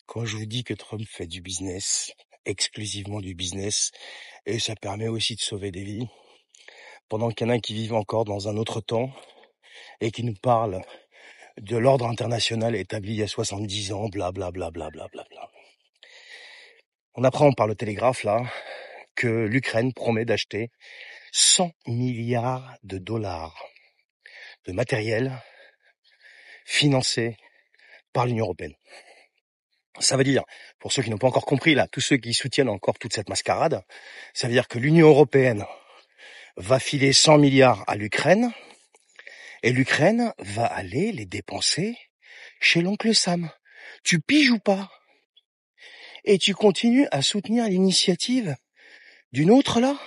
Quand je vous dis que Trump fait du business, exclusivement du business, et ça permet aussi de sauver des vies, pendant qu'il y en a qui vivent encore dans un autre temps et qui nous parlent de l'ordre international établi il y a 70 ans, blablabla. On apprend par le Télégraphe, là, que l'Ukraine promet d'acheter 100 milliards de dollars de matériel financé par l'Union européenne. Ça veut dire, pour ceux qui n'ont pas encore compris, là, tous ceux qui soutiennent encore toute cette mascarade, ça veut dire que l'Union européenne va filer 100 milliards à l'Ukraine et l'Ukraine va aller les dépenser chez l'oncle Sam. Tu piges ou pas? Et tu continues à soutenir l'initiative d'une autre là?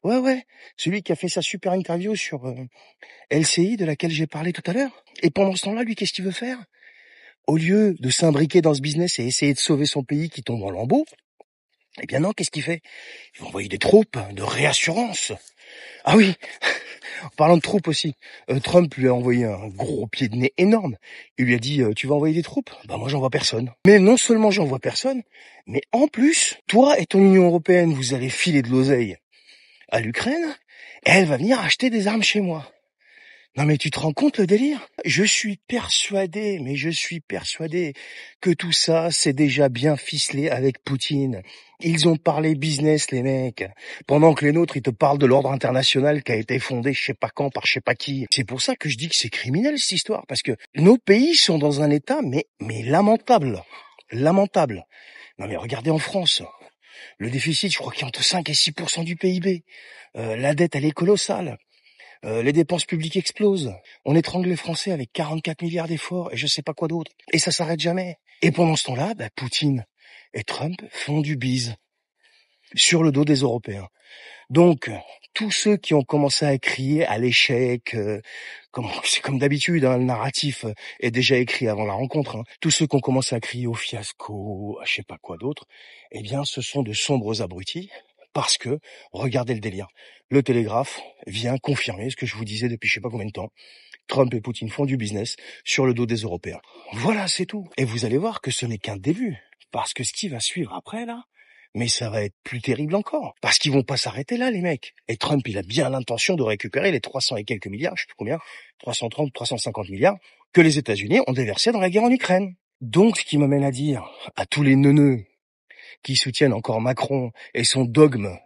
Ouais, celui qui a fait sa super interview sur LCI de laquelle j'ai parlé tout à l'heure. Et pendant ce temps-là, lui, qu'est-ce qu'il veut faire? Au lieu de s'imbriquer dans ce business et essayer de sauver son pays qui tombe en lambeaux, eh bien non, qu'est-ce qu'il fait? Il va envoyer des troupes de réassurance. Ah oui, en parlant de troupes aussi, Trump lui a envoyé un gros pied de nez énorme. Il lui a dit, tu vas envoyer des troupes? Bah moi j'envoie personne. Mais non seulement j'envoie personne, mais en plus, toi et ton Union européenne, vous allez filer de l'oseille à l'Ukraine, et elle va venir acheter des armes chez moi. Non mais tu te rends compte le délire? Je suis persuadé que tout ça c'est déjà bien ficelé avec Poutine. Ils ont parlé business les mecs, pendant que les nôtres ils te parlent de l'ordre international qui a été fondé je sais pas quand par je sais pas qui. C'est pour ça que je dis que c'est criminel cette histoire, parce que nos pays sont dans un état mais lamentable. Non mais regardez en France, le déficit je crois qu'il est entre 5 et 6% du PIB. La dette elle est colossale. Les dépenses publiques explosent. On étrangle les Français avec 44 milliards d'efforts et je sais pas quoi d'autre. Et ça s'arrête jamais. Et pendant ce temps-là, Poutine et Trump font du bise sur le dos des Européens. Donc, tous ceux qui ont commencé à crier à l'échec, c'est comme d'habitude, le narratif est déjà écrit avant la rencontre. Tous ceux qui ont commencé à crier au fiasco, à je sais pas quoi d'autre, eh bien, ce sont de sombres abrutis. Parce que, regardez le délire, le Télégraphe vient confirmer ce que je vous disais depuis je sais pas combien de temps. Trump et Poutine font du business sur le dos des Européens. Voilà, c'est tout. Et vous allez voir que ce n'est qu'un début. Parce que ce qui va suivre après, là, mais ça va être plus terrible encore. Parce qu'ils vont pas s'arrêter là, les mecs. Et Trump, il a bien l'intention de récupérer les 300 et quelques milliards, je sais plus combien, 330, 350 milliards, que les États-Unis ont déversés dans la guerre en Ukraine. Donc, ce qui m'amène à dire à tous les neuneux qui soutiennent encore Macron et son dogme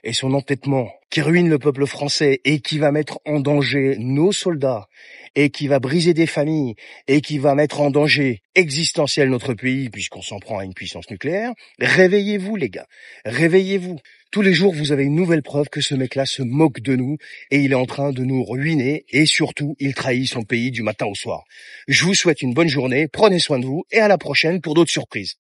et son entêtement qui ruine le peuple français et qui va mettre en danger nos soldats et qui va briser des familles et qui va mettre en danger existentiel notre pays puisqu'on s'en prend à une puissance nucléaire. Réveillez-vous les gars, réveillez-vous. Tous les jours vous avez une nouvelle preuve que ce mec-là se moque de nous et il est en train de nous ruiner et surtout il trahit son pays du matin au soir. Je vous souhaite une bonne journée, prenez soin de vous et à la prochaine pour d'autres surprises.